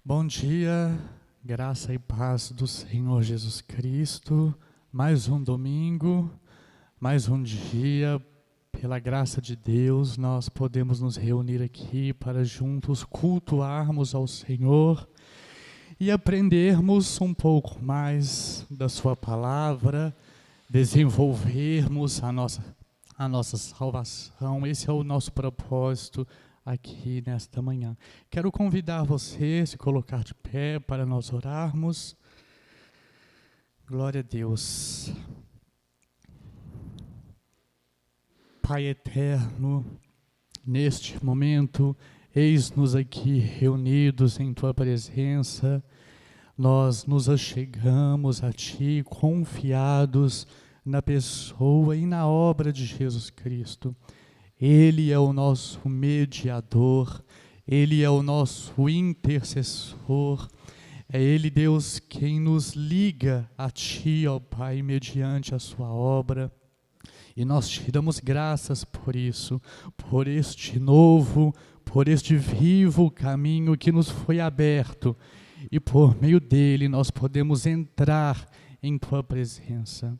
Bom dia, graça e paz do Senhor Jesus Cristo. Mais um domingo, mais um dia, pela graça de Deus, nós podemos nos reunir aqui para juntos cultuarmos ao Senhor e aprendermos um pouco mais da Sua palavra, desenvolvermos a nossa salvação. Esse é o nosso propósito aqui nesta manhã. Quero convidar você a se colocar de pé para nós orarmos. Glória a Deus. Pai eterno, neste momento, eis-nos aqui reunidos em Tua presença. Nós nos achegamos a Ti, confiados na pessoa e na obra de Jesus Cristo. Ele é o nosso mediador, Ele é o nosso intercessor, é Ele, Deus, quem nos liga a Ti, ó Pai, mediante a Sua obra. E nós te damos graças por isso, por este novo, por este vivo caminho que nos foi aberto. E por meio dele nós podemos entrar em Tua presença.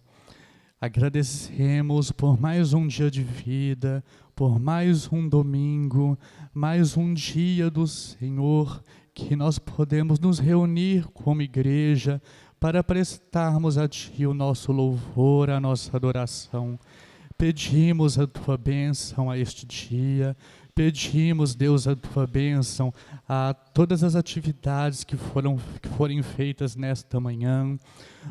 Agradecemos por mais um dia de vida, por mais um domingo, mais um dia do Senhor, que nós podemos nos reunir como igreja para prestarmos a Ti o nosso louvor, a nossa adoração. Pedimos a Tua bênção a este dia, pedimos, Deus, a Tua bênção a todas as atividades que forem feitas nesta manhã.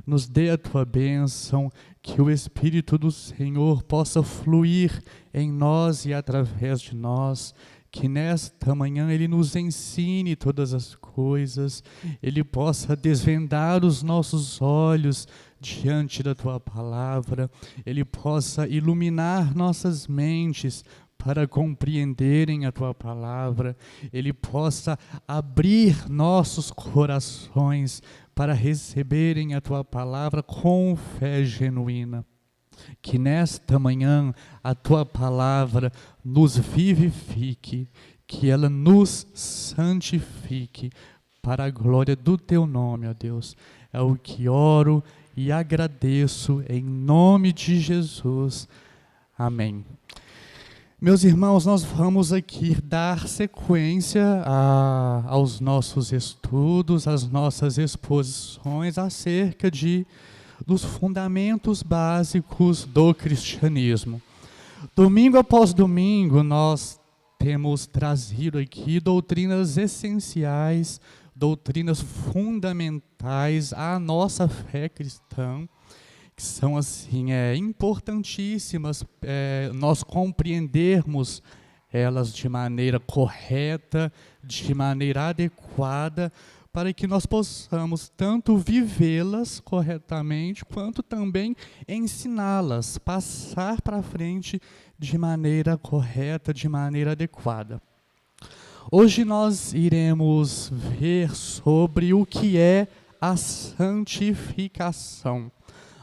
Nos dê a Tua bênção, que o Espírito do Senhor possa fluir em nós e através de nós, que nesta manhã Ele nos ensine todas as coisas, Ele possa desvendar os nossos olhos diante da Tua palavra, Ele possa iluminar nossas mentes para compreenderem a Tua palavra, Ele possa abrir nossos corações para receberem a Tua palavra com fé genuína. Que nesta manhã a Tua palavra nos vivifique, que ela nos santifique para a glória do Teu nome, ó Deus. É o que oro e agradeço em nome de Jesus. Amém. Meus irmãos, nós vamos aqui dar sequência aos nossos estudos, às nossas exposições acerca dos fundamentos básicos do cristianismo. Domingo após domingo, nós temos trazido aqui doutrinas essenciais, doutrinas fundamentais à nossa fé cristã, que são assim importantíssimas nós compreendermos elas de maneira correta, de maneira adequada, para que nós possamos tanto vivê-las corretamente, quanto também ensiná-las, passar para frente de maneira correta, de maneira adequada. Hoje nós iremos ver sobre o que é a santificação.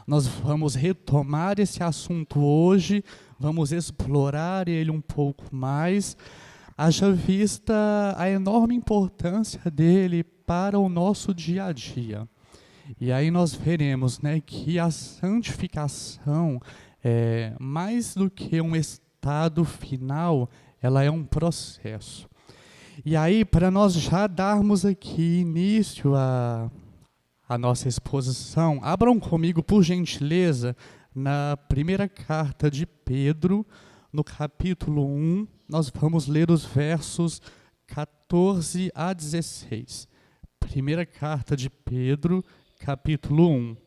Nós vamos retomar esse assunto hoje, vamos explorar ele um pouco mais, haja vista a enorme importância dele para o nosso dia a dia. E aí nós veremos, que a santificação, mais do que um estado final, ela é um processo. E aí, para nós já darmos aqui início a nossa exposição, abram comigo, por gentileza, na primeira carta de Pedro, no capítulo 1, nós vamos ler os versos 14 a 16. Primeira carta de Pedro, capítulo 1.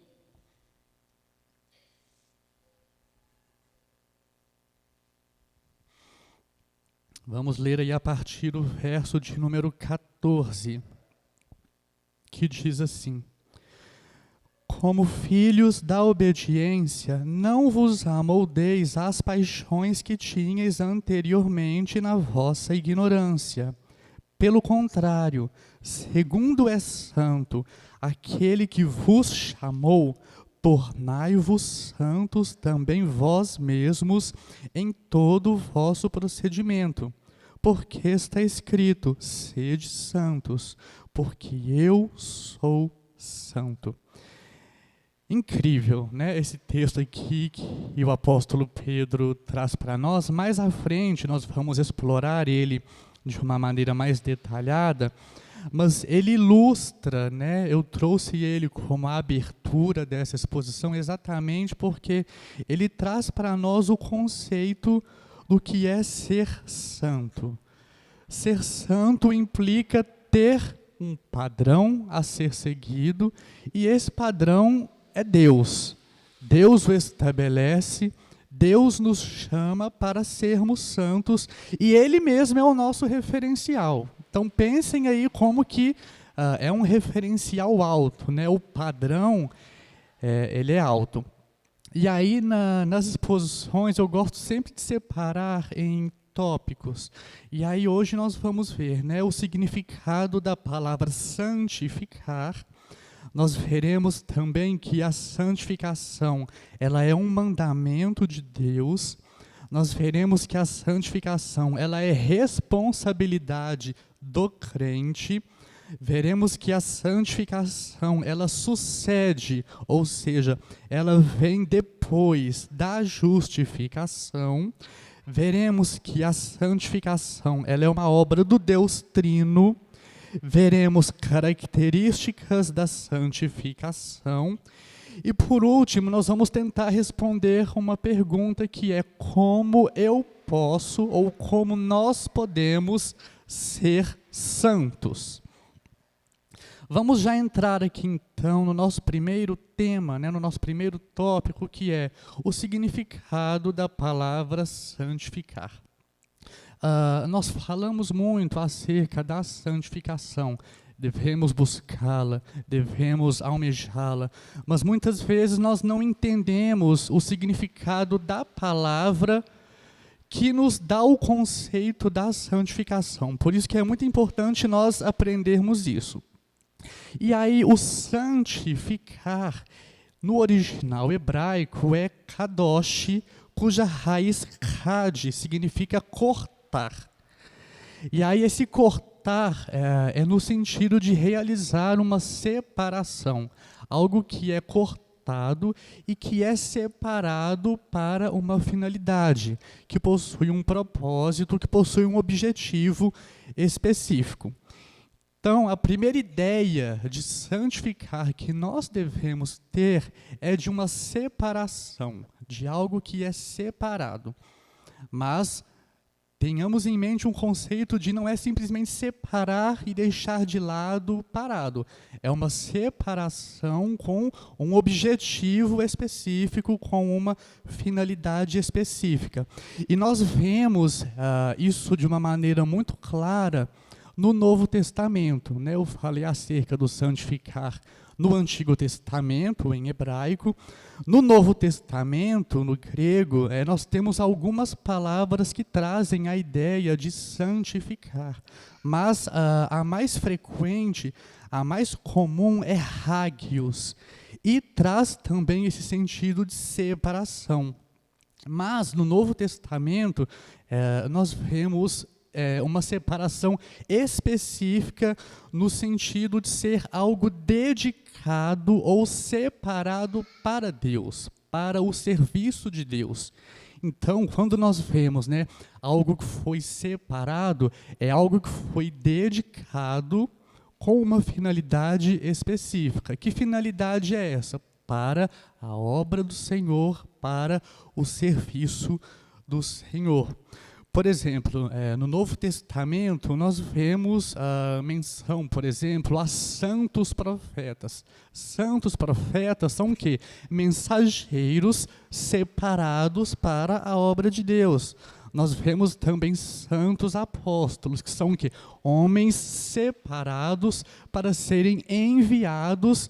Vamos ler aí a partir do verso de número 14, que diz assim: Como filhos da obediência, não vos amoldeis às paixões que tinhais anteriormente na vossa ignorância. Pelo contrário, segundo é santo aquele que vos chamou, tornai-vos santos também vós mesmos em todo o vosso procedimento. porque está escrito: sede santos, porque eu sou santo. Incrível, né? Esse texto aqui que o apóstolo Pedro traz para nós. Mais à frente nós vamos explorar ele de uma maneira mais detalhada, mas ele ilustra, né? Eu trouxe ele como a abertura dessa exposição exatamente porque ele traz para nós o conceito do que é ser santo. Ser santo implica ter um padrão a ser seguido, e esse padrão é Deus. Deus o estabelece, Deus nos chama para sermos santos, e Ele mesmo é o nosso referencial. Então pensem aí como que é um referencial alto, né? O padrão, ele é alto. E aí nas exposições eu gosto sempre de separar em tópicos. E aí hoje nós vamos ver, né, o significado da palavra santificar. Nós veremos também que a santificação, ela é um mandamento de Deus. Nós veremos que a santificação, ela é responsabilidade do crente. Veremos que a santificação, ela sucede, ou seja, ela vem depois da justificação. Veremos que a santificação, ela é uma obra do Deus Trino. Veremos características da santificação. E por último, nós vamos tentar responder uma pergunta que é: como eu posso, ou como nós podemos ser santos? Vamos já entrar aqui então no nosso primeiro tema, né, no nosso primeiro tópico, que é o significado da palavra santificar. Nós falamos muito acerca da santificação, devemos buscá-la, devemos almejá-la, mas muitas vezes nós não entendemos o significado da palavra que nos dá o conceito da santificação. Por isso que é muito importante nós aprendermos isso. E aí o santificar, no original hebraico, é kadosh, cuja raiz kad significa cortar. E aí esse cortar é no sentido de realizar uma separação, algo que é cortado e que é separado para uma finalidade, que possui um propósito, que possui um objetivo específico. Então, a primeira ideia de santificar que nós devemos ter é de uma separação, de algo que é separado. Mas tenhamos em mente um conceito de não é simplesmente separar e deixar de lado parado. É uma separação com um objetivo específico, com uma finalidade específica. E nós vemos isso de uma maneira muito clara no Novo Testamento, né? Eu falei acerca do santificar no Antigo Testamento, em hebraico. No Novo Testamento, no grego, nós temos algumas palavras que trazem a ideia de santificar. Mas a mais frequente, a mais comum é hagios, e traz também esse sentido de separação. Mas no Novo Testamento, nós vemos uma separação específica no sentido de ser algo dedicado ou separado para Deus, para o serviço de Deus. Então, quando nós vemos, né, algo que foi separado, é algo que foi dedicado com uma finalidade específica. Que finalidade é essa? Para a obra do Senhor, para o serviço do Senhor. Por exemplo, no Novo Testamento, nós vemos a menção, por exemplo, a santos profetas. Santos profetas são o quê? Mensageiros separados para a obra de Deus. Nós vemos também santos apóstolos, que são o quê? Homens separados para serem enviados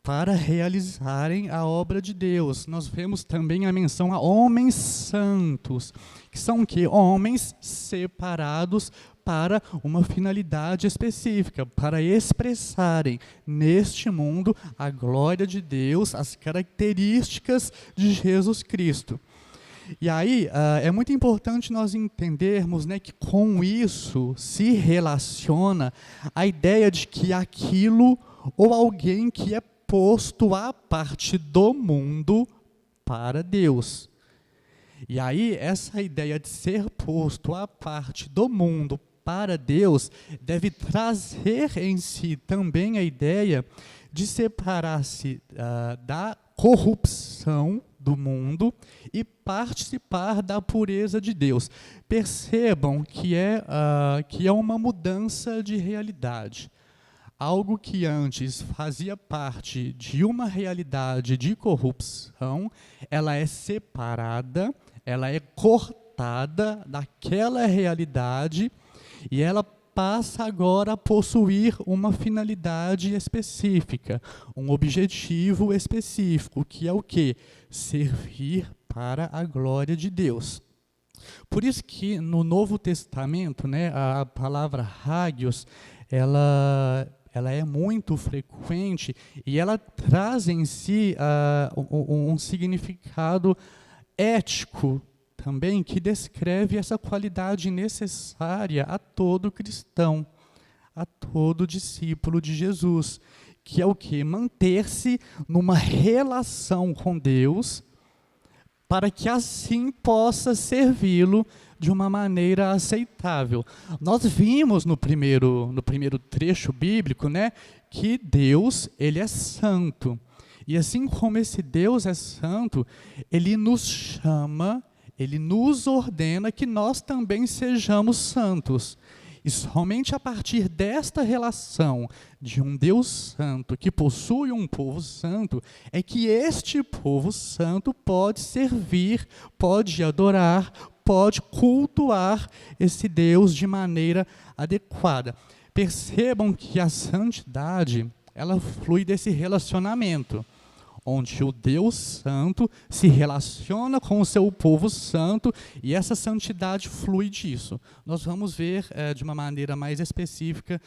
para realizarem a obra de Deus. Nós vemos também a menção a homens santos, que são o quê? Homens separados para uma finalidade específica, para expressarem neste mundo a glória de Deus, as características de Jesus Cristo. E aí, é muito importante nós entendermos, né, que com isso se relaciona a ideia de que aquilo ou alguém que é posto à parte do mundo para Deus. E aí, essa ideia de ser posto à parte do mundo para Deus deve trazer em si também a ideia de separar-se da corrupção do mundo e participar da pureza de Deus. Percebam que é uma mudança de realidade. Algo que antes fazia parte de uma realidade de corrupção, ela é separada, ela é cortada daquela realidade e ela passa agora a possuir uma finalidade específica, um objetivo específico, que é o quê? Servir para a glória de Deus. Por isso que no Novo Testamento, né, a palavra hagios, ela é muito frequente e ela traz em si um significado ético também, que descreve essa qualidade necessária a todo cristão, a todo discípulo de Jesus, que é o quê? Manter-se numa relação com Deus, para que assim possa servi-lo de uma maneira aceitável. Nós vimos no primeiro trecho bíblico, né, que Deus, ele é santo. E assim como esse Deus é santo, ele nos chama, ele nos ordena que nós também sejamos santos. E somente a partir desta relação de um Deus santo, que possui um povo santo, é que este povo santo pode servir, pode adorar, pode cultuar esse Deus de maneira adequada. Percebam que a santidade, ela flui desse relacionamento, onde o Deus santo se relaciona com o seu povo santo, e essa santidade flui disso. Nós vamos ver de uma maneira mais específica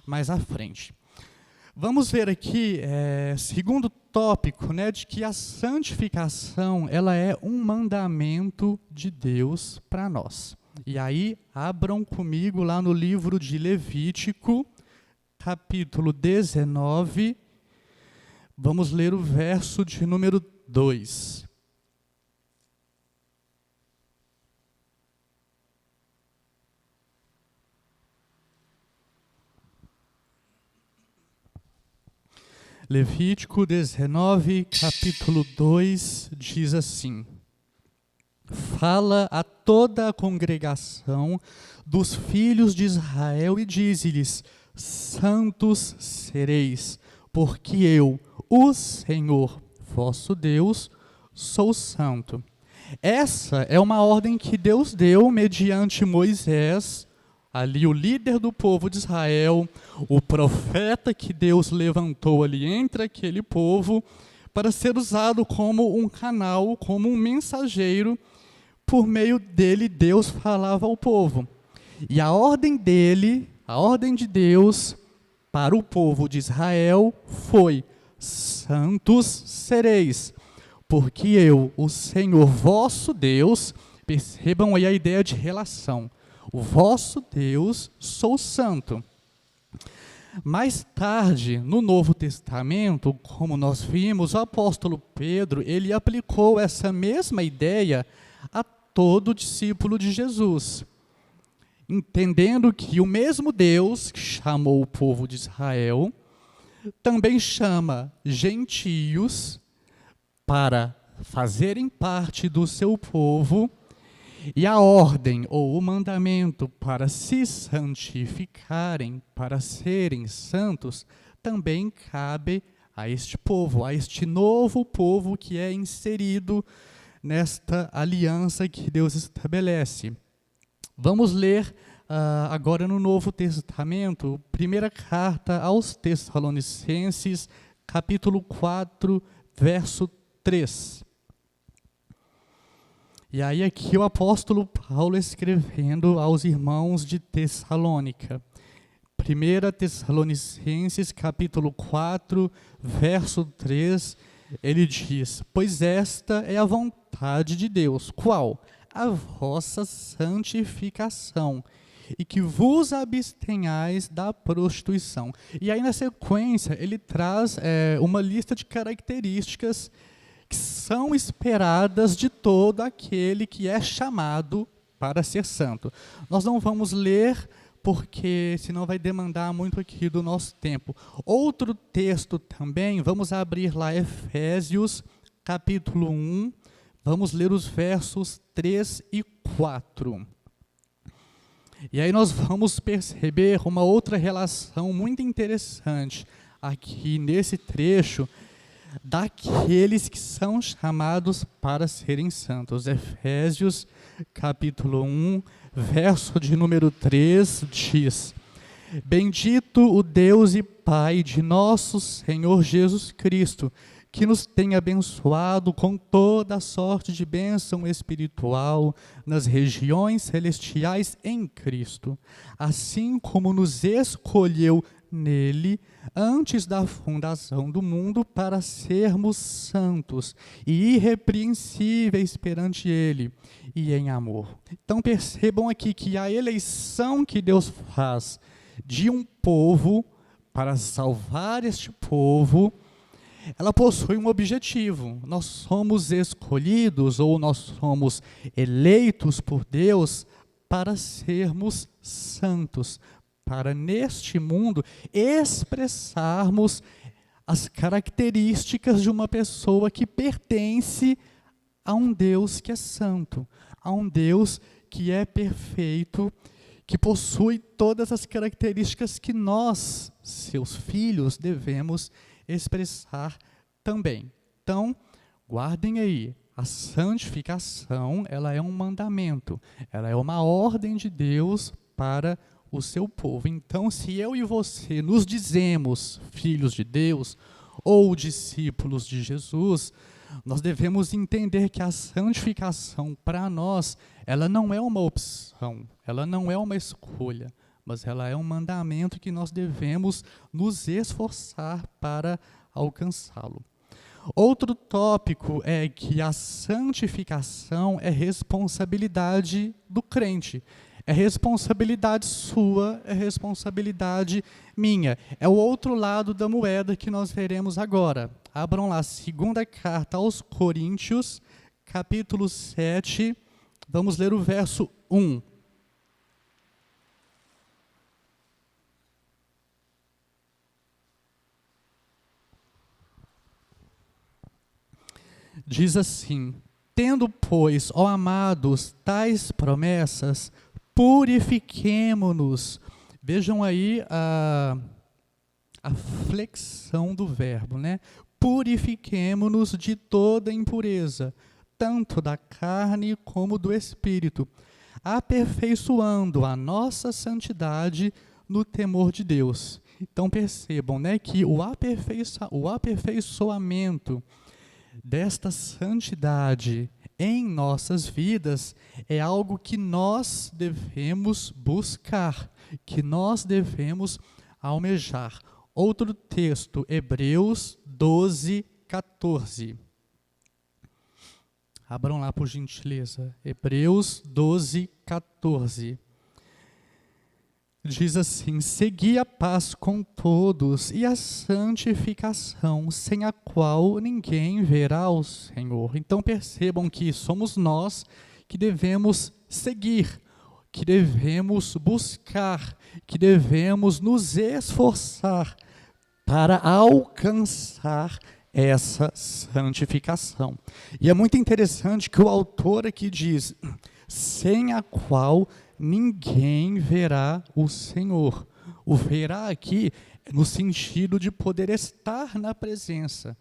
mais à frente. Vamos ver aqui, segundo tópico, né, de que a santificação, ela é um mandamento de Deus para nós. E aí, abram comigo lá no livro de Levítico, capítulo 19, vamos ler o verso de número 2. Levítico 19, capítulo 2, diz assim: Fala a toda a congregação dos filhos de Israel e dize-lhes: Santos sereis, porque eu, o Senhor, vosso Deus, sou santo. Essa é uma ordem que Deus deu mediante Moisés, ali o líder do povo de Israel, o profeta que Deus levantou ali entre aquele povo, para ser usado como um canal, como um mensageiro. Por meio dele, Deus falava ao povo. E a ordem dele, a ordem de Deus para o povo de Israel foi: santos sereis, porque eu, o Senhor vosso Deus, percebam aí a ideia de relação, o vosso Deus, sou santo. Mais tarde, no Novo Testamento, como nós vimos, o apóstolo Pedro, ele aplicou essa mesma ideia a todo discípulo de Jesus, entendendo que o mesmo Deus que chamou o povo de Israel também chama gentios para fazerem parte do seu povo, e a ordem ou o mandamento para se santificarem, para serem santos, também cabe a este povo, a este novo povo que é inserido nesta aliança que Deus estabelece. Vamos ler agora no Novo Testamento, primeira carta aos Tessalonicenses, capítulo 4, verso 3. E aí aqui o apóstolo Paulo escrevendo aos irmãos de Tessalônica. 1 Tessalonicenses, capítulo 4, verso 3, Ele diz: pois esta é a vontade de Deus. Qual? A vossa santificação, e que vos abstenhais da prostituição. E aí, na sequência, ele traz uma lista de características que são esperadas de todo aquele que é chamado para ser santo. Nós não vamos ler, porque senão vai demandar muito aqui do nosso tempo. Outro texto também, vamos abrir lá Efésios, capítulo 1, vamos ler os versos 3 e 4. E aí nós vamos perceber uma outra relação muito interessante aqui nesse trecho daqueles que são chamados para serem santos. Efésios, capítulo 1, verso de número 3, diz: bendito o Deus e Pai de nosso Senhor Jesus Cristo, que nos tem abençoado com toda a sorte de bênção espiritual nas regiões celestiais em Cristo, assim como nos escolheu nele antes da fundação do mundo para sermos santos e irrepreensíveis perante ele e em amor. Então percebam aqui que a eleição que Deus faz de um povo para salvar este povo, ela possui um objetivo. Nós somos escolhidos ou nós somos eleitos por Deus para sermos santos, para neste mundo expressarmos as características de uma pessoa que pertence a um Deus que é santo, a um Deus que é perfeito, que possui todas as características que nós, seus filhos, devemos expressar também. Então, guardem aí, a santificação, ela é um mandamento, ela é uma ordem de Deus para o seu povo. Então, se eu e você nos dizemos filhos de Deus ou discípulos de Jesus, nós devemos entender que a santificação para nós, ela não é uma opção, ela não é uma escolha, mas ela é um mandamento que nós devemos nos esforçar para alcançá-lo. Outro tópico é que a santificação é responsabilidade do crente. É responsabilidade sua, é responsabilidade minha. É o outro lado da moeda que nós veremos agora. Abram lá, segunda carta aos Coríntios, capítulo 7, vamos ler o verso 1. Diz assim: tendo, pois, ó amados, tais promessas, purifiquemo-nos. Vejam aí a flexão do verbo, né? Purifiquemo-nos de toda impureza, tanto da carne como do espírito, aperfeiçoando a nossa santidade no temor de Deus. Então percebam, né, que o aperfeiçoamento desta santidade em nossas vidas é algo que nós devemos buscar, que nós devemos almejar. Outro texto, Hebreus 12, 14. Abram lá, por gentileza. Hebreus 12, 14. Diz assim: segui a paz com todos e a santificação, sem a qual ninguém verá o Senhor. Então percebam que somos nós que devemos seguir, que devemos buscar, que devemos nos esforçar para alcançar essa santificação. E é muito interessante que o autor aqui diz: sem a qual ninguém verá o Senhor. O verá aqui é no sentido de poder estar na presença.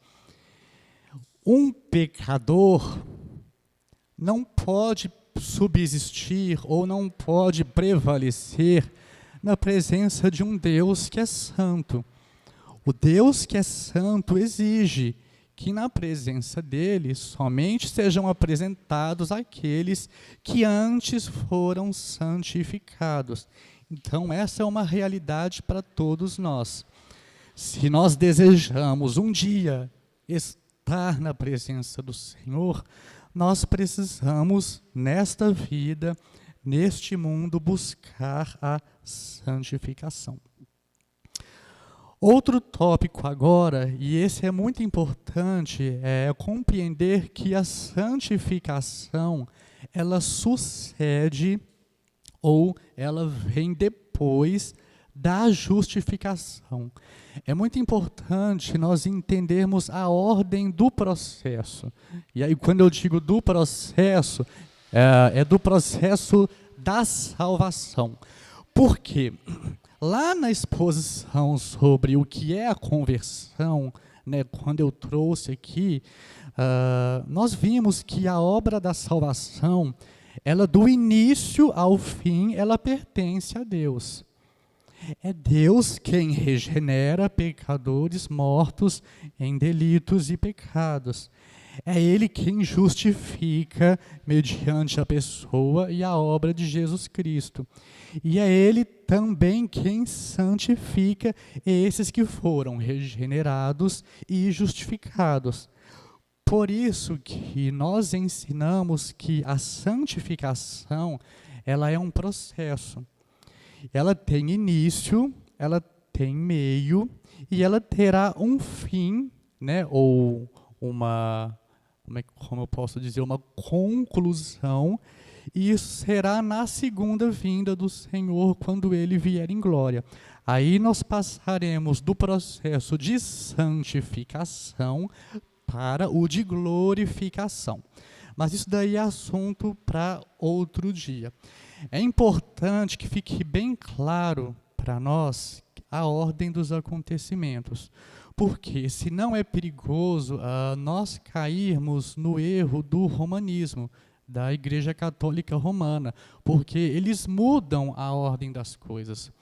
Um pecador não pode subsistir ou não pode prevalecer na presença de um Deus que é santo. O Deus que é santo exige que na presença dele somente sejam apresentados aqueles que antes foram santificados. Então essa é uma realidade para todos nós. Se nós desejamos um dia estar na presença do Senhor, nós precisamos, nesta vida, neste mundo, buscar a santificação. Outro tópico agora, e esse é muito importante, é compreender que a santificação, ela sucede ou ela vem depois da justificação. É muito importante nós entendermos a ordem do processo. E aí, quando eu digo do processo, é do processo da salvação. Por quê? Lá na exposição sobre o que é a conversão, né, quando eu trouxe aqui, nós vimos que a obra da salvação, ela do início ao fim, ela pertence a Deus. É Deus quem regenera pecadores mortos em delitos e pecados. É Ele quem justifica mediante a pessoa e a obra de Jesus Cristo. E é Ele também quem santifica esses que foram regenerados e justificados. Por isso que nós ensinamos que a santificação, ela é um processo. Ela tem início, ela tem meio e ela terá um fim, né, ou como eu posso dizer, uma conclusão, e isso será na segunda vinda do Senhor, quando Ele vier em glória. Aí nós passaremos do processo de santificação para o de glorificação. Mas isso daí é assunto para outro dia. É importante que fique bem claro para nós a ordem dos acontecimentos. Porque senão é perigoso nós cairmos no erro do romanismo, da Igreja Católica Romana, porque eles mudam a ordem das coisas.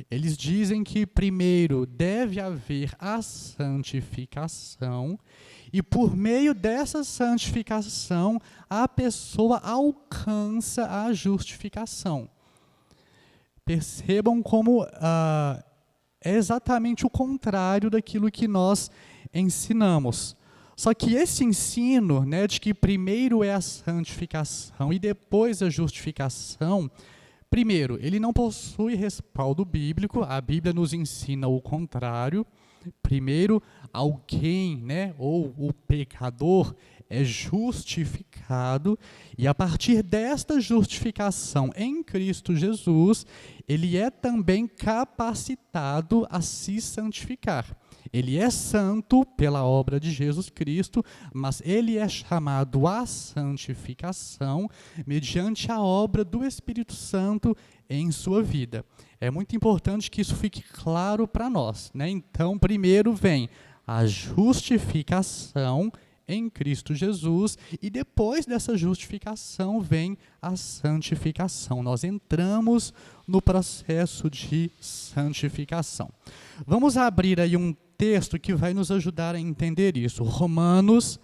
Eles dizem que primeiro deve haver a santificação, e por meio dessa santificação, a pessoa alcança a justificação. Percebam como é exatamente o contrário daquilo que nós ensinamos. Só que esse ensino, né, de que primeiro é a santificação e depois a justificação, primeiro, ele não possui respaldo bíblico, a Bíblia nos ensina o contrário. Primeiro, alguém, né, ou o pecador é justificado, e a partir desta justificação em Cristo Jesus, ele é também capacitado a se santificar. Ele é santo pela obra de Jesus Cristo, mas ele é chamado à santificação mediante a obra do Espírito Santo em sua vida. É muito importante que isso fique claro para nós, né? Então, primeiro vem a justificação em Cristo Jesus, e depois dessa justificação vem a santificação. Nós entramos no processo de santificação. Vamos abrir aí um texto que vai nos ajudar a entender isso. Romanos,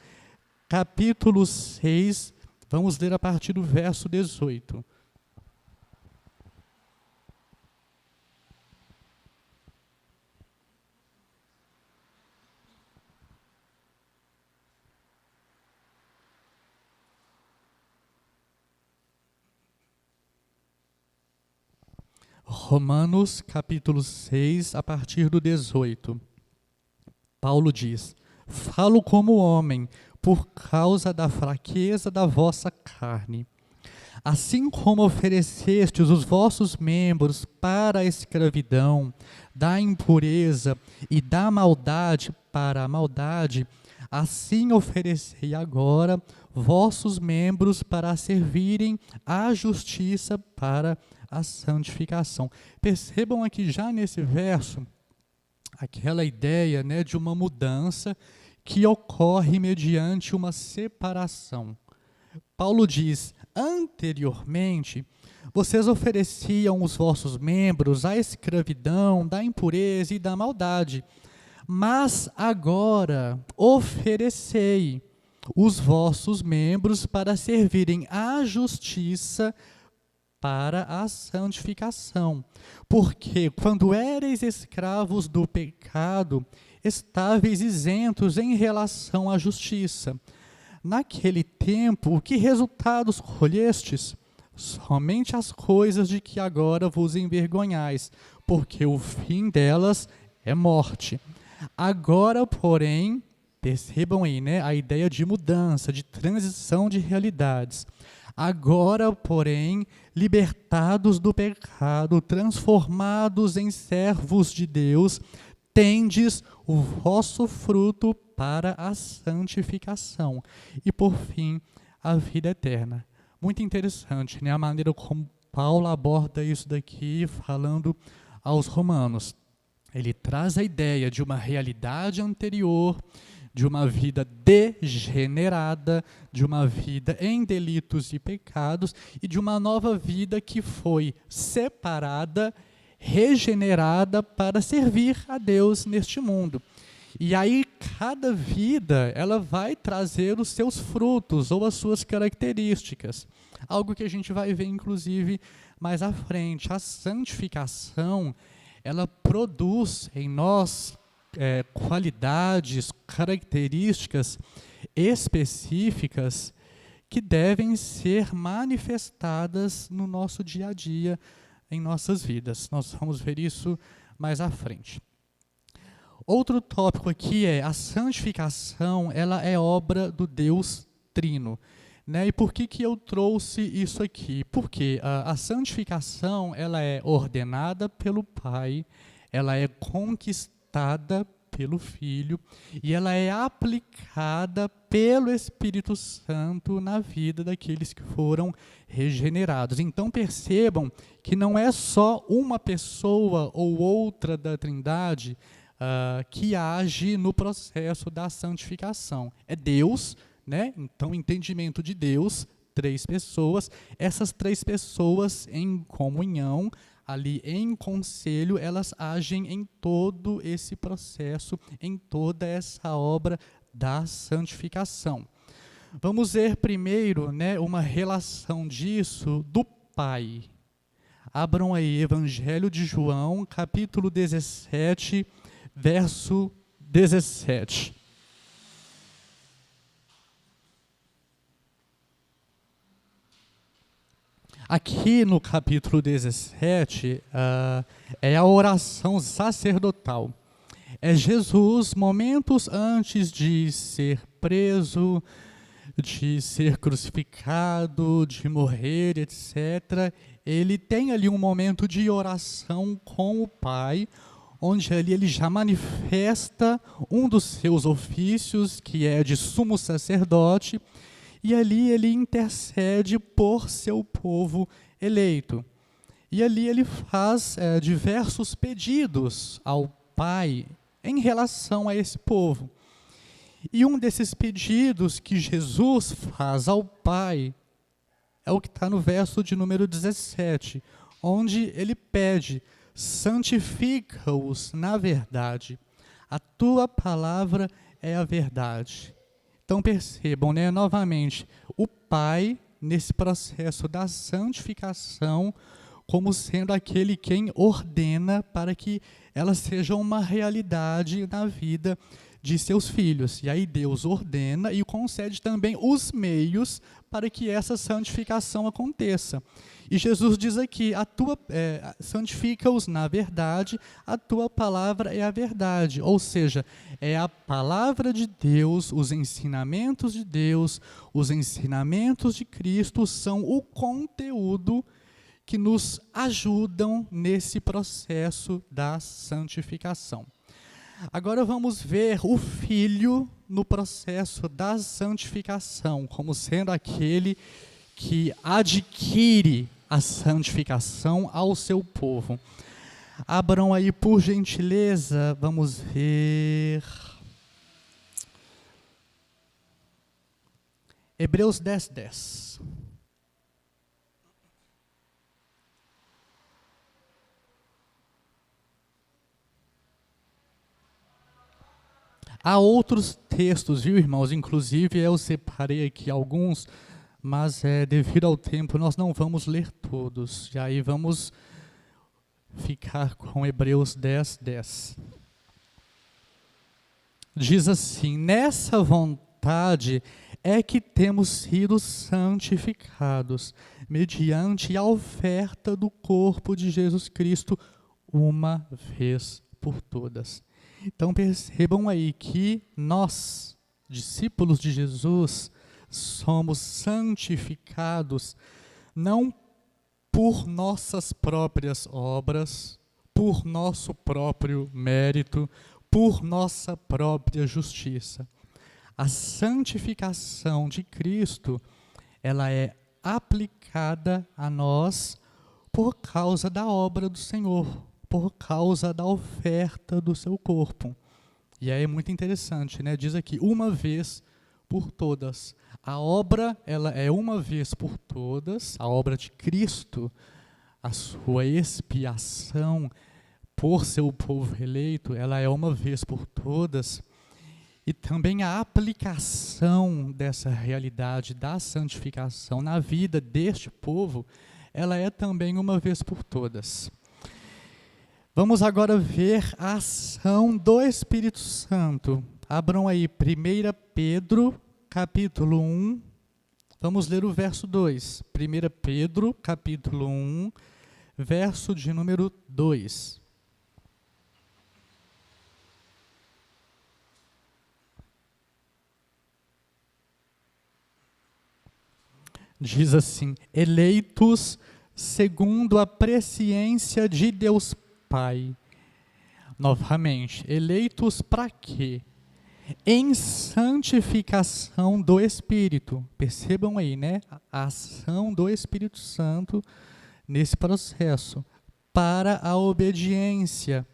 capítulo 6, vamos ler a partir do verso 18. Romanos, capítulo 6, a partir do 18. Paulo diz: falo como homem, por causa da fraqueza da vossa carne. Assim como oferecestes os vossos membros para a escravidão, da impureza e da maldade para a maldade, assim oferecei agora vossos membros para servirem à justiça para a santificação. Percebam aqui já nesse verso aquela ideia, né, de uma mudança que ocorre mediante uma separação. Paulo diz: anteriormente, vocês ofereciam os vossos membros à escravidão, da impureza e da maldade, mas agora oferecei os vossos membros para servirem à justiça para a santificação. Porque quando éreis escravos do pecado, estáveis, isentos em relação à justiça. Naquele tempo, que resultados colhestes? Somente as coisas de que agora vos envergonhais, porque o fim delas é morte. Agora, porém, percebam aí, né, a ideia de mudança, de transição de realidades. Agora, porém, libertados do pecado, transformados em servos de Deus, tendes o vosso fruto para a santificação e, por fim, a vida eterna. Muito interessante, né, a maneira como Paulo aborda isso daqui, falando aos romanos. Ele traz a ideia de uma realidade anterior, de uma vida degenerada, de uma vida em delitos e pecados, e de uma nova vida que foi separada, regenerada para servir a Deus neste mundo. E aí cada vida ela vai trazer os seus frutos ou as suas características. Algo que a gente vai ver inclusive mais à frente. A santificação, ela produz em nós qualidades, características específicas que devem ser manifestadas no nosso dia a dia, em nossas vidas. Nós vamos ver isso mais à frente. Outro tópico aqui é a santificação, ela é obra do Deus Trino. Né? E por que eu trouxe isso aqui? Porque a santificação ela é ordenada pelo Pai, ela é conquistada pelo Filho e ela é aplicada pelo Espírito Santo na vida daqueles que foram regenerados. Então percebam que não é só uma pessoa ou outra da Trindade que age no processo da santificação. É Deus, né? Então, entendimento de Deus, 3 pessoas. Essas 3 pessoas em comunhão, ali em conselho, elas agem em todo esse processo, em toda essa obra da santificação. Vamos ver primeiro, né, uma relação disso do Pai. Abram aí Evangelho de João, capítulo 17, verso 17. Aqui no capítulo 17, é a oração sacerdotal. É Jesus, momentos antes de ser preso, de ser crucificado, de morrer, etc. Ele tem ali um momento de oração com o Pai, onde ali ele já manifesta um dos seus ofícios, que é de sumo sacerdote, e ali ele intercede por seu povo eleito. E ali ele faz diversos pedidos ao Pai em relação a esse povo. E um desses pedidos que Jesus faz ao Pai é o que está no verso de número 17, onde ele pede: santifica-os na verdade, a tua palavra é a verdade. Então percebam, né, novamente, o Pai, nesse processo da santificação, como sendo aquele quem ordena para que ela seja uma realidade na vida de seus filhos. E aí Deus ordena e concede também os meios para que essa santificação aconteça. E Jesus diz aqui: santifica-os na verdade, a tua palavra é a verdade. Ou seja, é a palavra de Deus, os ensinamentos de Deus, os ensinamentos de Cristo são o conteúdo que nos ajudam nesse processo da santificação. Agora vamos ver o Filho no processo da santificação, como sendo aquele que adquire a santificação ao seu povo. Abram aí, por gentileza, vamos ver. Hebreus 10:10. Há outros textos, viu, irmãos? Inclusive, eu separei aqui alguns, mas devido ao tempo, nós não vamos ler todos. E aí vamos ficar com Hebreus 10:10. diz assim: nessa vontade é que temos sido santificados, mediante a oferta do corpo de Jesus Cristo, uma vez por todas. Então percebam aí que nós, discípulos de Jesus, somos santificados não por nossas próprias obras, por nosso próprio mérito, por nossa própria justiça. A santificação de Cristo, ela é aplicada a nós por causa da obra do Senhor, por causa da oferta do seu corpo. E aí é muito interessante, né? Diz aqui, uma vez por todas. A obra, ela é uma vez por todas, a obra de Cristo, a sua expiação por seu povo eleito, ela é uma vez por todas. E também a aplicação dessa realidade da santificação na vida deste povo, ela é também uma vez por todas. Vamos agora ver a ação do Espírito Santo. Abram aí 1 Pedro, capítulo 1. Vamos ler o verso 2. 1 Pedro, capítulo 1, verso de número 2. Diz assim: eleitos segundo a presciência de Deus Pai. Novamente, eleitos para quê? Em santificação do Espírito. Percebam aí, né? A ação do Espírito Santo nesse processo. Para a obediência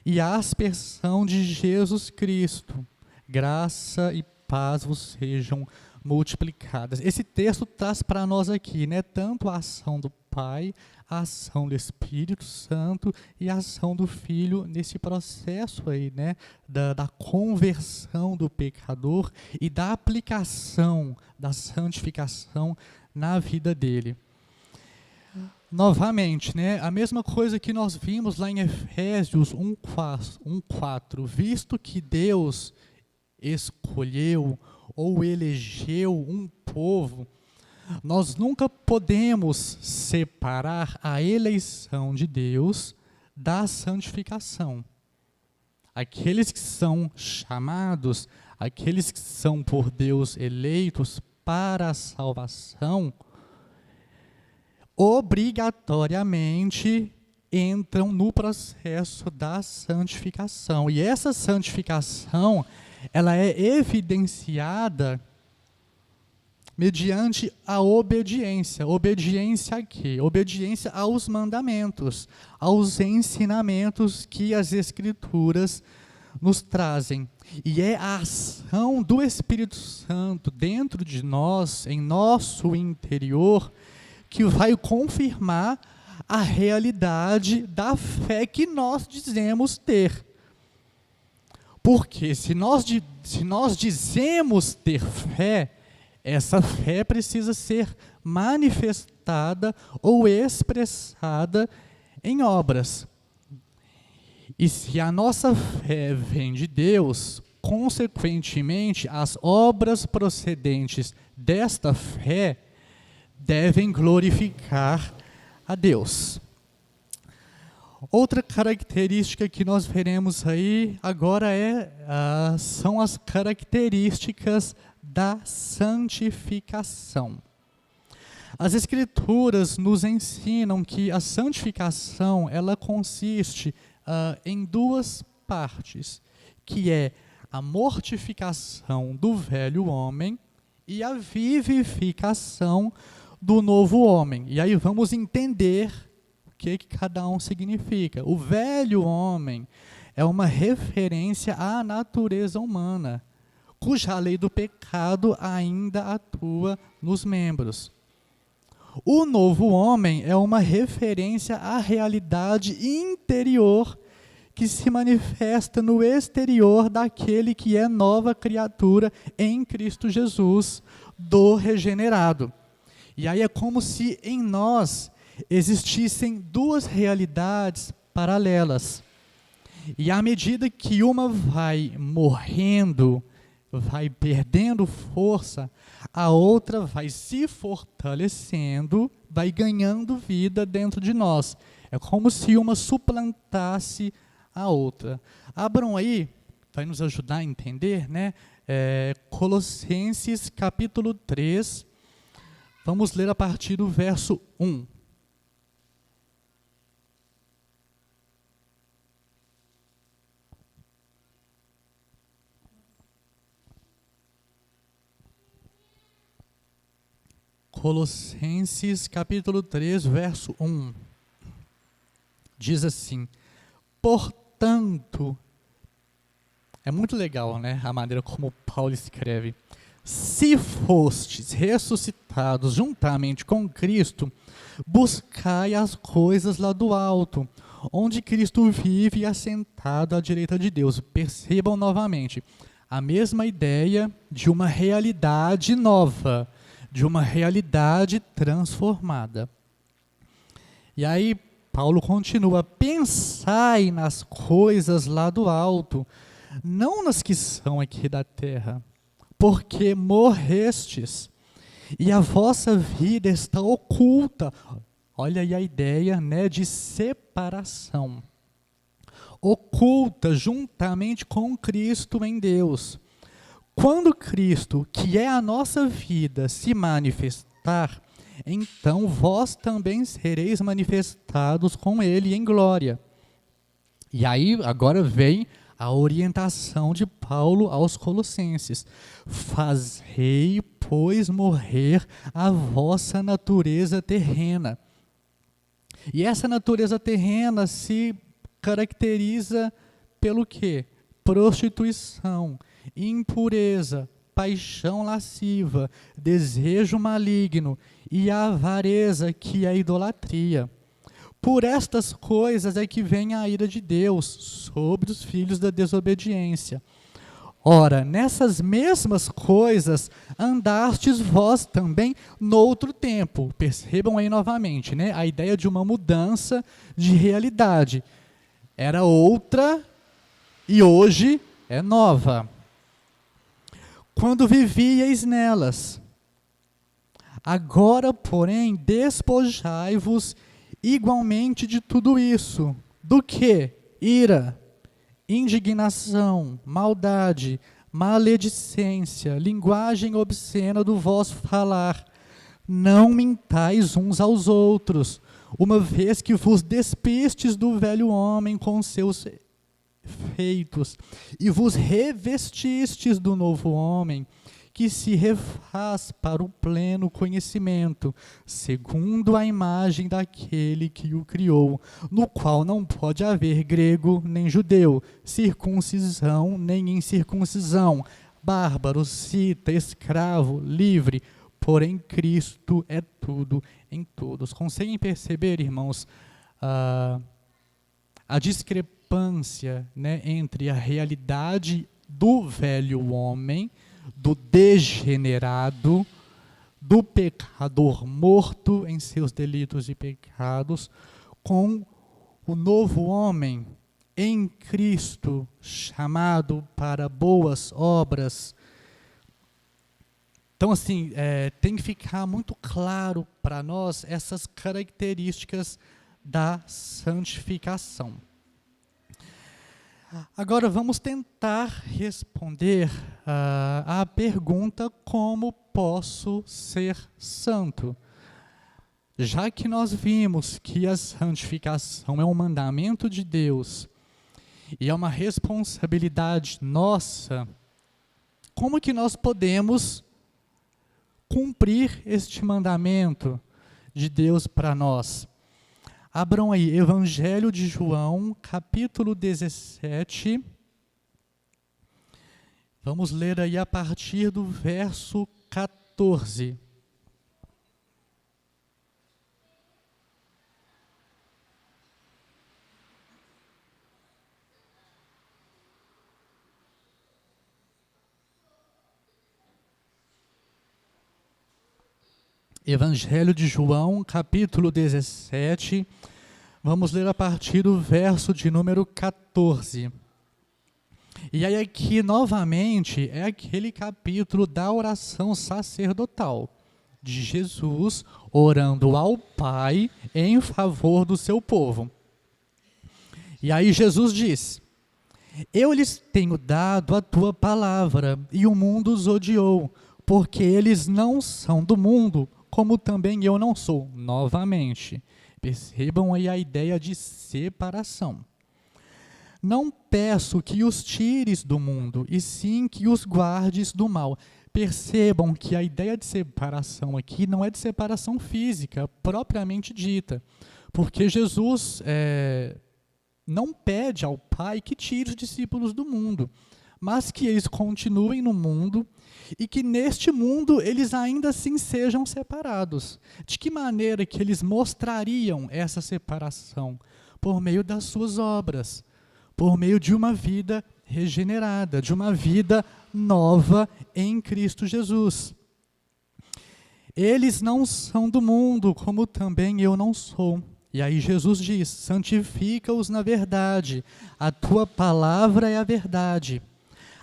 e a aspersão de Jesus Cristo. Graça e paz vos sejam multiplicadas. Esse texto traz para nós aqui, né, tanto a ação do Pai, a ação do Espírito Santo e a ação do Filho nesse processo aí, né, da conversão do pecador e da aplicação da santificação na vida dele. Novamente, né, a mesma coisa que nós vimos lá em Efésios 1:4, visto que Deus escolheu ou elegeu um povo, nós nunca podemos separar a eleição de Deus da santificação. Aqueles que são chamados, aqueles que são por Deus eleitos para a salvação, obrigatoriamente entram no processo da santificação. E essa santificação, ela é evidenciada mediante a obediência. Obediência a quê? Obediência aos mandamentos, aos ensinamentos que as Escrituras nos trazem. E é a ação do Espírito Santo dentro de nós, em nosso interior, que vai confirmar a realidade da fé que nós dizemos ter. Porque se nós dizemos ter fé, essa fé precisa ser manifestada ou expressada em obras. E se a nossa fé vem de Deus, consequentemente, as obras procedentes desta fé devem glorificar a Deus. Outra característica que nós veremos aí agora são as características da santificação. As Escrituras nos ensinam que a santificação, ela consiste em duas partes, que é a mortificação do velho homem e a vivificação do novo homem. E aí vamos entender o que cada um significa. O velho homem é uma referência à natureza humana, cuja lei do pecado ainda atua nos membros. O novo homem é uma referência à realidade interior que se manifesta no exterior daquele que é nova criatura em Cristo Jesus, do regenerado. E aí é como se em nós existissem duas realidades paralelas. E à medida que uma vai morrendo, vai perdendo força, a outra vai se fortalecendo, vai ganhando vida dentro de nós. É como se uma suplantasse a outra. Abram aí, vai nos ajudar a entender, né? Colossenses capítulo 3, vamos ler a partir do verso 1. Colossenses capítulo 3, verso 1. Diz assim: portanto, é muito legal, né, a maneira como Paulo escreve. Se fostes ressuscitados juntamente com Cristo, buscai as coisas lá do alto, onde Cristo vive assentado à direita de Deus. Percebam novamente, a mesma ideia de uma realidade nova, de uma realidade transformada. E aí, Paulo continua: pensai nas coisas lá do alto, não nas que são aqui da terra, porque morrestes, e a vossa vida está oculta. Olha aí a ideia, né, de separação. Oculta juntamente com Cristo em Deus. Quando Cristo, que é a nossa vida, se manifestar, então vós também sereis manifestados com Ele em glória. E aí agora vem a orientação de Paulo aos Colossenses. Fazei, pois, morrer a vossa natureza terrena. E essa natureza terrena se caracteriza pelo quê? Prostituição, impureza, paixão lasciva, desejo maligno e a avareza, que é a idolatria. Por estas coisas é que vem a ira de Deus sobre os filhos da desobediência. Ora, nessas mesmas coisas andastes vós também noutro tempo. Percebam aí novamente, né? A ideia de uma mudança de realidade. Era outra e hoje é nova. Quando vivíeis nelas. Agora, porém, despojai-vos igualmente de tudo isso. Do que? Ira, indignação, maldade, maledicência, linguagem obscena do vosso falar. Não mintais uns aos outros, uma vez que vos despistes do velho homem com seus feitos, e vos revestistes do novo homem, que se refaz para o pleno conhecimento, segundo a imagem daquele que o criou, no qual não pode haver grego nem judeu, circuncisão nem incircuncisão, bárbaro, cita, escravo, livre, porém Cristo é tudo em todos. Conseguem perceber, irmãos, a discrepância, né, entre a realidade do velho homem, do degenerado, do pecador morto em seus delitos e pecados, com o novo homem em Cristo, chamado para boas obras. Então, assim, tem que ficar muito claro para nós essas características da santificação. Agora vamos tentar responder à pergunta: como posso ser santo? Já que nós vimos que a santificação é um mandamento de Deus e é uma responsabilidade nossa, como que nós podemos cumprir este mandamento de Deus para nós? Abram aí, Evangelho de João, capítulo 17. Vamos ler aí a partir do verso 14. Evangelho de João, capítulo 17, Vamos ler a partir do verso de número 14. E aí aqui, novamente, é aquele capítulo da oração sacerdotal, de Jesus orando ao Pai em favor do seu povo. E aí Jesus diz: eu lhes tenho dado a tua palavra, e o mundo os odiou, porque eles não são do mundo, como também eu não sou. Novamente, percebam aí a ideia de separação. Não peço que os tires do mundo, e sim que os guardes do mal. Percebam que a ideia de separação aqui não é de separação física, propriamente dita, porque Jesus não pede ao Pai que tire os discípulos do mundo, mas que eles continuem no mundo e que neste mundo eles ainda assim sejam separados. De que maneira que eles mostrariam essa separação? Por meio das suas obras, por meio de uma vida regenerada, de uma vida nova em Cristo Jesus. Eles não são do mundo, como também eu não sou. E aí Jesus diz: santifica-os na verdade, a tua palavra é a verdade.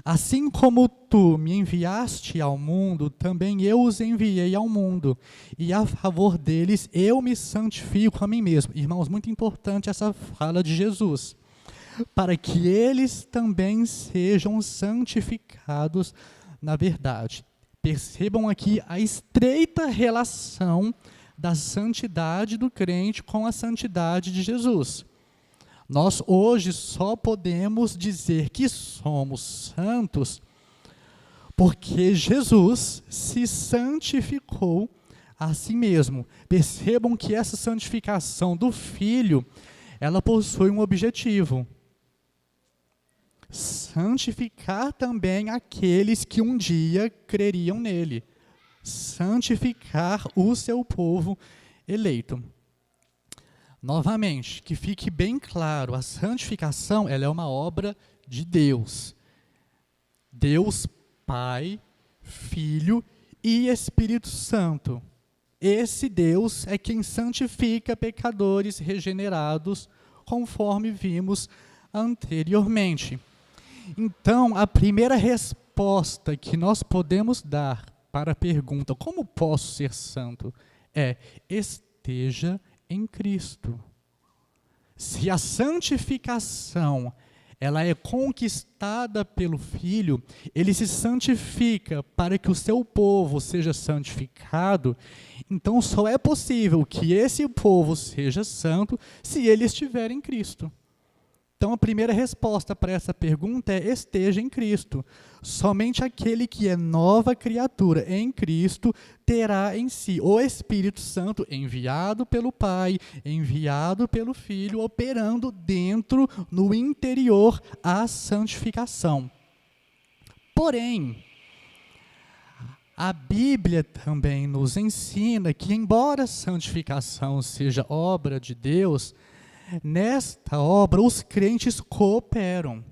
Assim como tu me enviaste ao mundo, também eu os enviei ao mundo. E a favor deles eu me santifico a mim mesmo. Irmãos, muito importante essa fala de Jesus. Para que eles também sejam santificados na verdade. Percebam aqui a estreita relação da santidade do crente com a santidade de Jesus. Nós hoje só podemos dizer que somos santos porque Jesus se santificou a si mesmo. Percebam que essa santificação do Filho, ela possui um objetivo: santificar também aqueles que um dia creriam nele, santificar o seu povo eleito. Novamente, que fique bem claro, a santificação ela é uma obra de Deus. Deus Pai, Filho e Espírito Santo. Esse Deus é quem santifica pecadores regenerados, conforme vimos anteriormente. Então, a primeira resposta que nós podemos dar para a pergunta: como posso ser santo? É: esteja em Cristo. Se a santificação ela é conquistada pelo Filho, ele se santifica para que o seu povo seja santificado. Então, só é possível que esse povo seja santo se ele estiver em Cristo. Então, a primeira resposta para essa pergunta é: esteja em Cristo. Somente aquele que é nova criatura em Cristo terá em si o Espírito Santo enviado pelo Pai, enviado pelo Filho, operando dentro, no interior, a santificação. Porém, a Bíblia também nos ensina que, embora a santificação seja obra de Deus, nesta obra os crentes cooperam.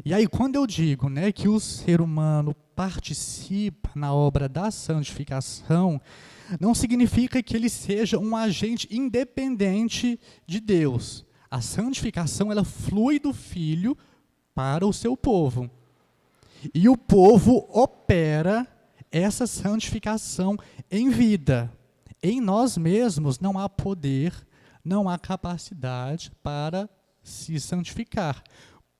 E aí, quando eu digo, que o ser humano participa na obra da santificação, não significa que ele seja um agente independente de Deus. A santificação ela flui do Filho para o seu povo. E o povo opera essa santificação em vida. Em nós mesmos não há poder, não há capacidade para se santificar.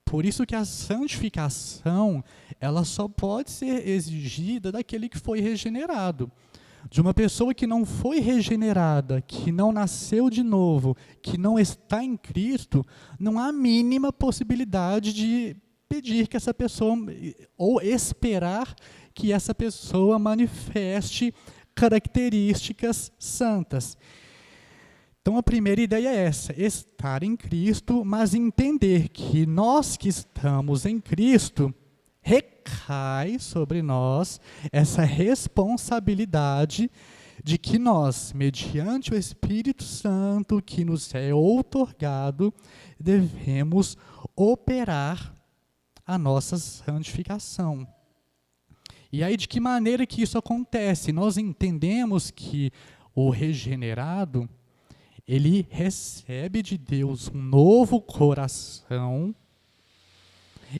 Por isso que a santificação, ela só pode ser exigida daquele que foi regenerado. De uma pessoa que não foi regenerada, que não nasceu de novo, que não está em Cristo, não há a mínima possibilidade de pedir que essa pessoa, ou esperar que essa pessoa manifeste características santas. Então, a primeira ideia é essa: estar em Cristo, mas entender que nós que estamos em Cristo, recai sobre nós essa responsabilidade de que nós, mediante o Espírito Santo que nos é outorgado, devemos operar a nossa santificação. E aí, de que maneira que isso acontece? Nós entendemos que o regenerado, ele recebe de Deus um novo coração,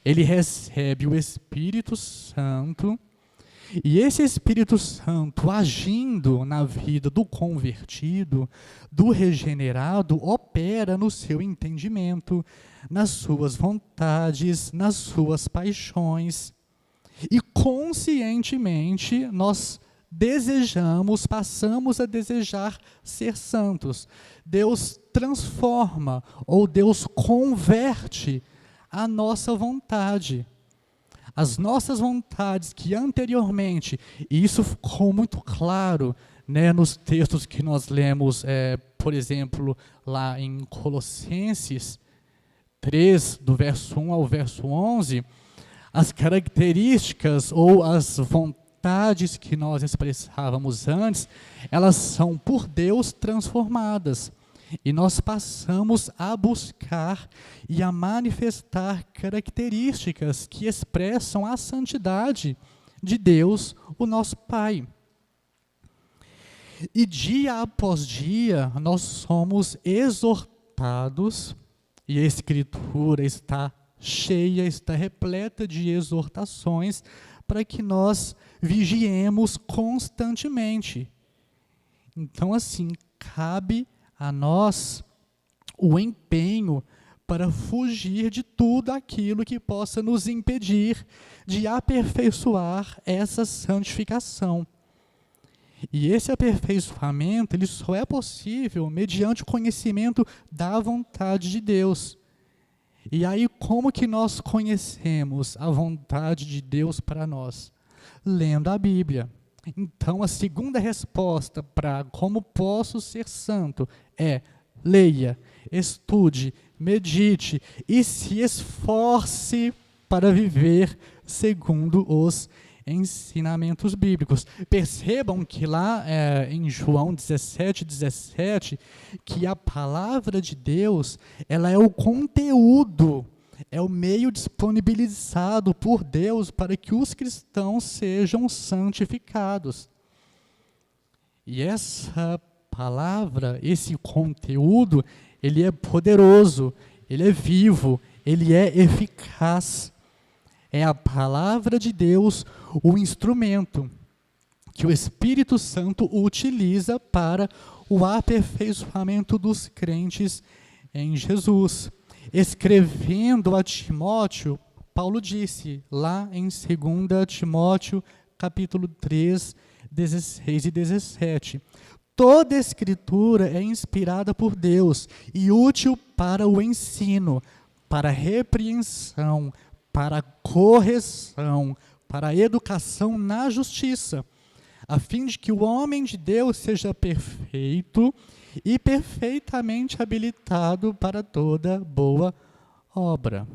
ele recebe o Espírito Santo, e esse Espírito Santo agindo na vida do convertido, do regenerado, opera no seu entendimento, nas suas vontades, nas suas paixões. E conscientemente nós passamos a desejar ser santos. Deus transforma ou Deus converte a nossa vontade. As nossas vontades que anteriormente, e isso ficou muito claro, né, nos textos que nós lemos, por exemplo, lá em Colossenses 3, do verso 1 ao verso 11, as características ou as vontades que nós expressávamos antes, elas são por Deus transformadas. E nós passamos a buscar e a manifestar características que expressam a santidade de Deus, o nosso Pai. E dia após dia, nós somos exortados, e a Escritura está cheia, está repleta de exortações, para que nós vigiemos constantemente. Então, assim, cabe a nós o empenho para fugir de tudo aquilo que possa nos impedir de aperfeiçoar essa santificação. E esse aperfeiçoamento, ele só é possível mediante o conhecimento da vontade de Deus. E aí, como que nós conhecemos a vontade de Deus para nós? Lendo a Bíblia. Então, a segunda resposta para como posso ser santo é: leia, estude, medite e se esforce para viver segundo os ensinamentos bíblicos. Percebam que lá em João 17, que a palavra de Deus, ela é o conteúdo, é o meio disponibilizado por Deus para que os cristãos sejam santificados. E essa palavra, esse conteúdo, ele é poderoso, ele é vivo, ele é eficaz. É a palavra de Deus, o instrumento que o Espírito Santo utiliza para o aperfeiçoamento dos crentes em Jesus. Escrevendo a Timóteo, Paulo disse, lá em 2 Timóteo, capítulo 3, 16 e 17, toda a Escritura é inspirada por Deus e útil para o ensino, para a repreensão, para a correção, para a educação na justiça, a fim de que o homem de Deus seja perfeito e perfeitamente habilitado para toda boa obra.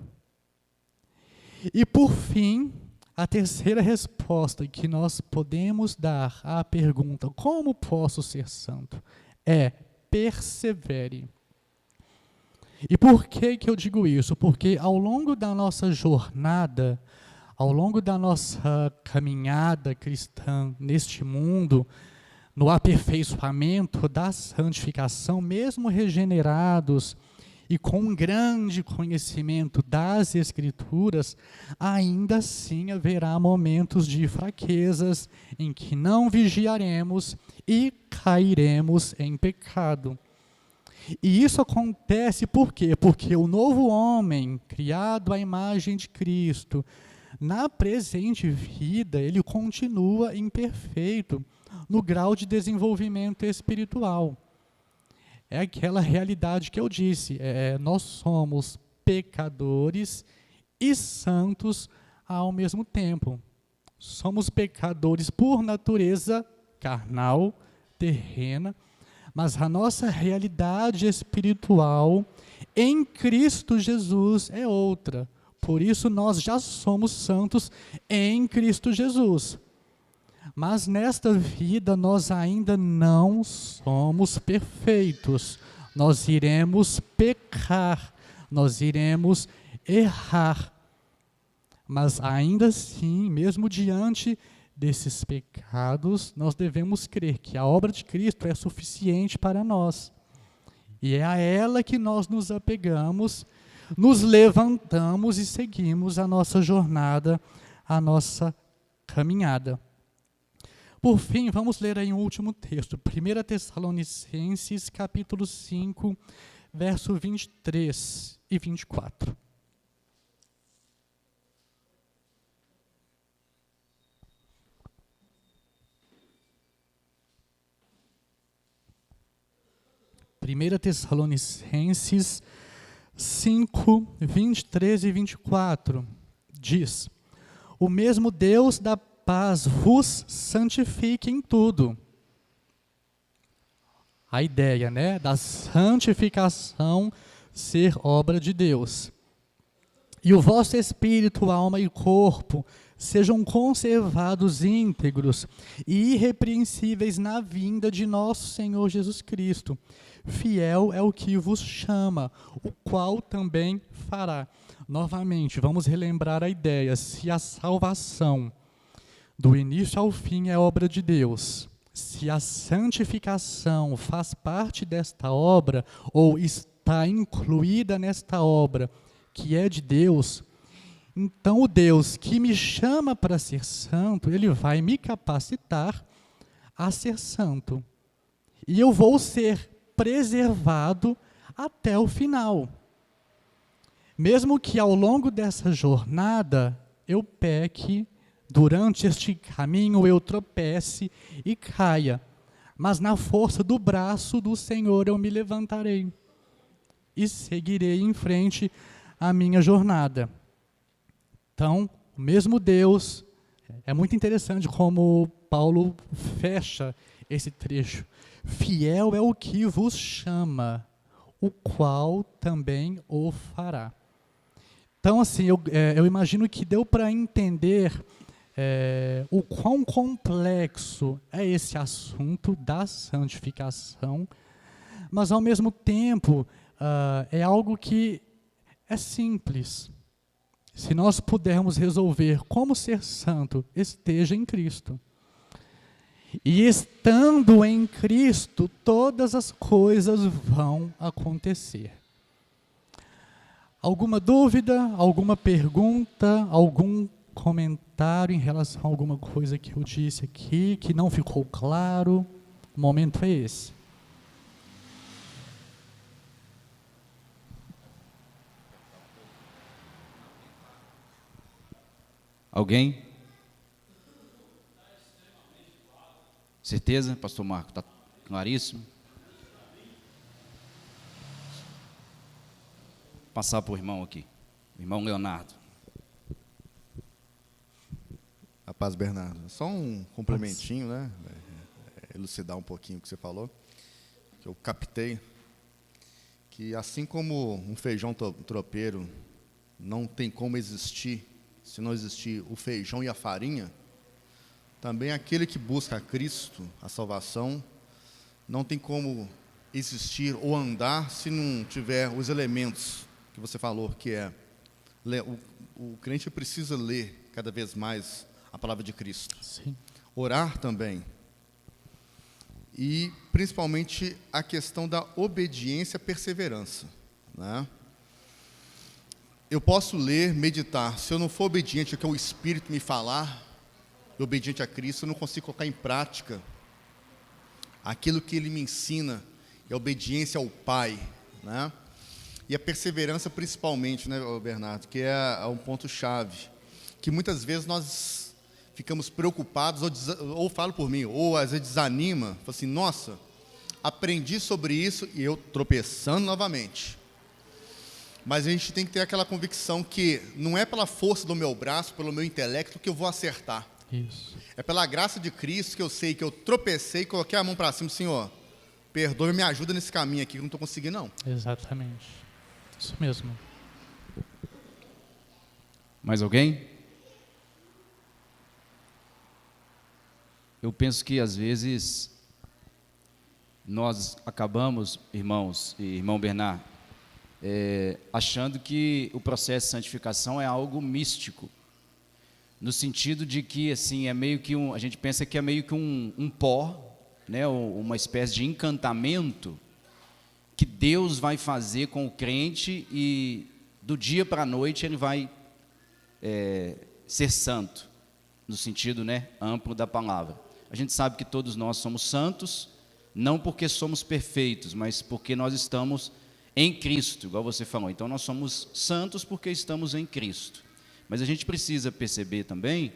E por fim, a terceira resposta que nós podemos dar à pergunta: como posso ser santo? É: persevere. E por que eu digo isso? Porque ao longo da nossa jornada, ao longo da nossa caminhada cristã neste mundo, no aperfeiçoamento da santificação, mesmo regenerados e com um grande conhecimento das Escrituras, ainda assim haverá momentos de fraquezas em que não vigiaremos e cairemos em pecado. E isso acontece por quê? Porque o novo homem, criado à imagem de Cristo, na presente vida, ele continua imperfeito no grau de desenvolvimento espiritual. É aquela realidade que eu disse, nós somos pecadores e santos ao mesmo tempo. Somos pecadores por natureza carnal, terrena, mas a nossa realidade espiritual em Cristo Jesus é outra. Por isso nós já somos santos em Cristo Jesus. Mas nesta vida nós ainda não somos perfeitos. Nós iremos pecar, nós iremos errar. Mas ainda assim, mesmo diante desses pecados, nós devemos crer que a obra de Cristo é suficiente para nós. E é a ela que nós nos apegamos, nos levantamos e seguimos a nossa jornada, a nossa caminhada. Por fim, vamos ler aí um último texto, 1 Tessalonicenses, capítulo 5, verso 23 e 24. Primeira Tessalonicenses 5, 23 e 24, diz: o mesmo Deus da paz vos santifique em tudo. A ideia, né, da santificação ser obra de Deus. E o vosso espírito, alma e corpo sejam conservados íntegros e irrepreensíveis na vinda de nosso Senhor Jesus Cristo. Fiel é o que vos chama, o qual também fará. Novamente, vamos relembrar a ideia: se a salvação do início ao fim é obra de Deus, se a santificação faz parte desta obra, ou está incluída nesta obra, que é de Deus, então o Deus que me chama para ser santo, Ele vai me capacitar a ser santo. E eu vou ser preservado até o final. Mesmo que ao longo dessa jornada eu peque, durante este caminho eu tropece e caia, mas na força do braço do Senhor eu me levantarei e seguirei em frente a minha jornada. Então, o mesmo Deus, é muito interessante como Paulo fecha esse trecho. Fiel é o que vos chama, o qual também o fará. Então, assim, eu imagino que deu para entender o quão complexo é esse assunto da santificação, mas, ao mesmo tempo, é algo que é simples. Se nós pudermos resolver como ser santo, esteja em Cristo. E estando em Cristo, todas as coisas vão acontecer. Alguma dúvida, alguma pergunta, algum comentário em relação a alguma coisa que eu disse aqui, que não ficou claro? O momento é esse. Alguém? Certeza, pastor Marco? Está claríssimo? Passar para o irmão aqui, o irmão Leonardo. A paz, Bernardo. Só um complementinho, né? Elucidar um pouquinho o que você falou. Que eu captei que, assim como um feijão tropeiro não tem como existir se não existir o feijão e a farinha, também aquele que busca a Cristo, a salvação, não tem como existir ou andar se não tiver os elementos que você falou, que é o crente precisa ler cada vez mais a palavra de Cristo. Sim. Orar também. E, principalmente, a questão da obediência e perseverança, né? Eu posso ler, meditar. Se eu não for obediente ao que o Espírito me falar, obediente a Cristo, eu não consigo colocar em prática aquilo que Ele me ensina, é a obediência ao Pai, né? E a perseverança principalmente, né, Bernardo, que é um ponto-chave, que muitas vezes nós ficamos preocupados, ou falo por mim, ou às vezes desanima, falo assim, nossa, aprendi sobre isso e eu tropeçando novamente. Mas a gente tem que ter aquela convicção que não é pela força do meu braço, pelo meu intelecto que eu vou acertar. Isso. É pela graça de Cristo que eu sei que eu tropecei, coloquei a mão para cima, Senhor, perdoe, me ajuda nesse caminho aqui que eu não estou conseguindo não. Exatamente. Isso mesmo. Mais alguém? Eu penso que às vezes nós acabamos, irmãos e irmão Bernard, achando que o processo de santificação é algo místico, no sentido de que assim é meio que a gente pensa que é meio que um pó, né, uma espécie de encantamento que Deus vai fazer com o crente e do dia para a noite ele vai ser santo, no sentido, né, amplo da palavra. A gente sabe que todos nós somos santos, não porque somos perfeitos, mas porque nós estamos em Cristo, igual você falou. Então nós somos santos porque estamos em Cristo. Mas a gente precisa perceber também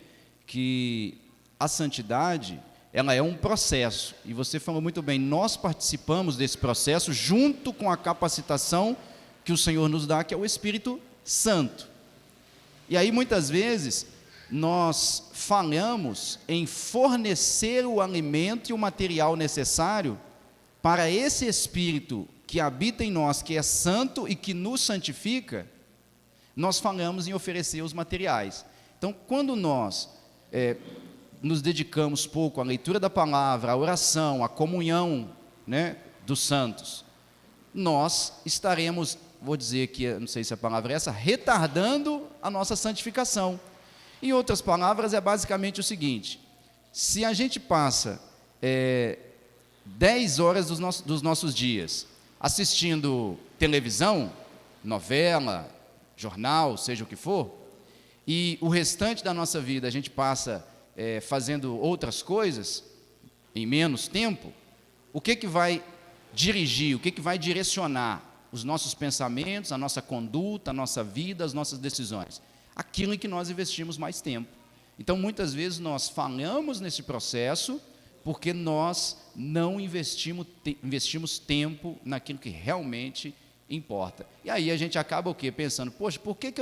que a santidade, ela é um processo, e você falou muito bem, nós participamos desse processo junto com a capacitação que o Senhor nos dá, que é o Espírito Santo. E aí muitas vezes nós falhamos em fornecer o alimento e o material necessário para esse Espírito que habita em nós, que é santo e que nos santifica. Nós falhamos em oferecer os materiais. Então, quando nós nos dedicamos pouco à leitura da palavra, à oração, à comunhão, né, dos santos, nós estaremos, vou dizer que, não sei se a palavra é essa, retardando a nossa santificação. Em outras palavras, é basicamente o seguinte: se a gente passa 10 horas dos nossos dias assistindo televisão, novela, jornal, seja o que for, e o restante da nossa vida a gente passa fazendo outras coisas, em menos tempo, o que vai dirigir, o que vai direcionar os nossos pensamentos, a nossa conduta, a nossa vida, as nossas decisões? Aquilo em que nós investimos mais tempo. Então, muitas vezes nós falhamos nesse processo porque nós não investimos tempo naquilo que realmente importa. E aí a gente acaba o quê? Pensando, poxa, por que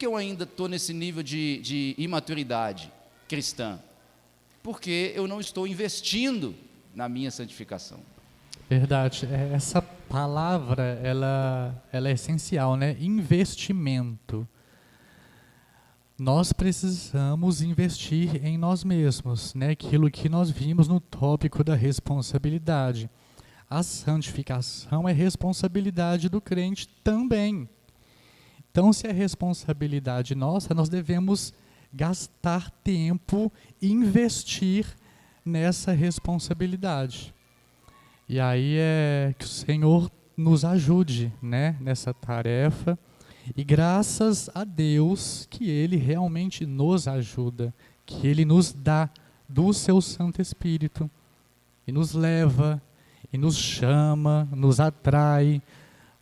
eu ainda estou nesse nível de imaturidade cristã? Porque eu não estou investindo na minha santificação. Verdade. Essa palavra, ela é essencial, né? Investimento. Nós precisamos investir em nós mesmos, né? Aquilo que nós vimos no tópico da responsabilidade. A santificação é responsabilidade do crente também. Então, se é responsabilidade nossa, nós devemos gastar tempo e investir nessa responsabilidade. E aí é que o Senhor nos ajude, né, nessa tarefa. E graças a Deus que Ele realmente nos ajuda, que Ele nos dá do seu Santo Espírito e nos leva, e nos chama, nos atrai,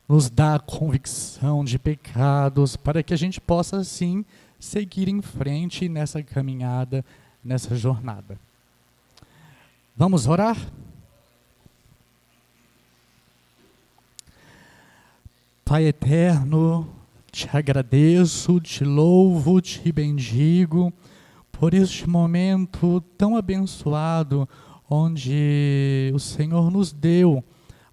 nos dá a convicção de pecados, para que a gente possa, assim, seguir em frente nessa caminhada, nessa jornada. Vamos orar? Pai eterno, te agradeço, te louvo, te bendigo por este momento tão abençoado, onde o Senhor nos deu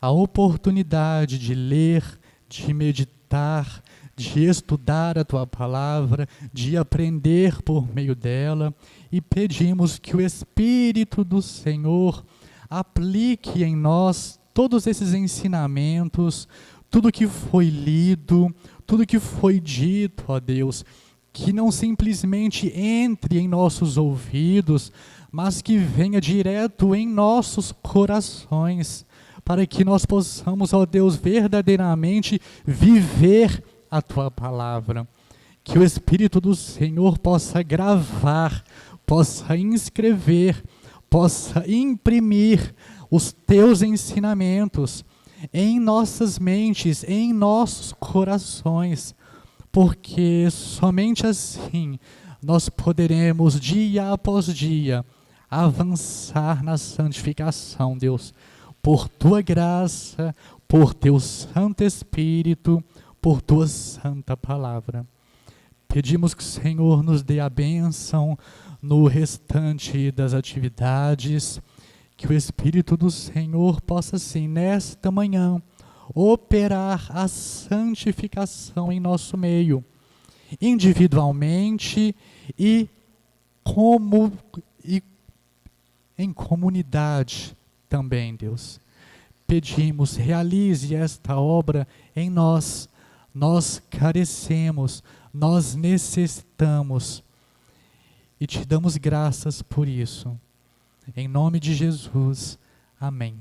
a oportunidade de ler, de meditar, de estudar a Tua Palavra, de aprender por meio dela, e pedimos que o Espírito do Senhor aplique em nós todos esses ensinamentos, tudo que foi lido, tudo que foi dito, ó Deus, que não simplesmente entre em nossos ouvidos, mas que venha direto em nossos corações, para que nós possamos, ó Deus, verdadeiramente viver a Tua Palavra. Que o Espírito do Senhor possa gravar, possa inscrever, possa imprimir os Teus ensinamentos em nossas mentes, em nossos corações, porque somente assim nós poderemos, dia após dia, avançar na santificação, Deus, por Tua graça, por Teu Santo Espírito, por Tua Santa Palavra. Pedimos que o Senhor nos dê a bênção no restante das atividades, que o Espírito do Senhor possa, sim, nesta manhã, operar a santificação em nosso meio, individualmente e em comunidade também, Deus. Pedimos, realize esta obra em nós. Nós carecemos, nós necessitamos e te damos graças por isso. Em nome de Jesus, amém.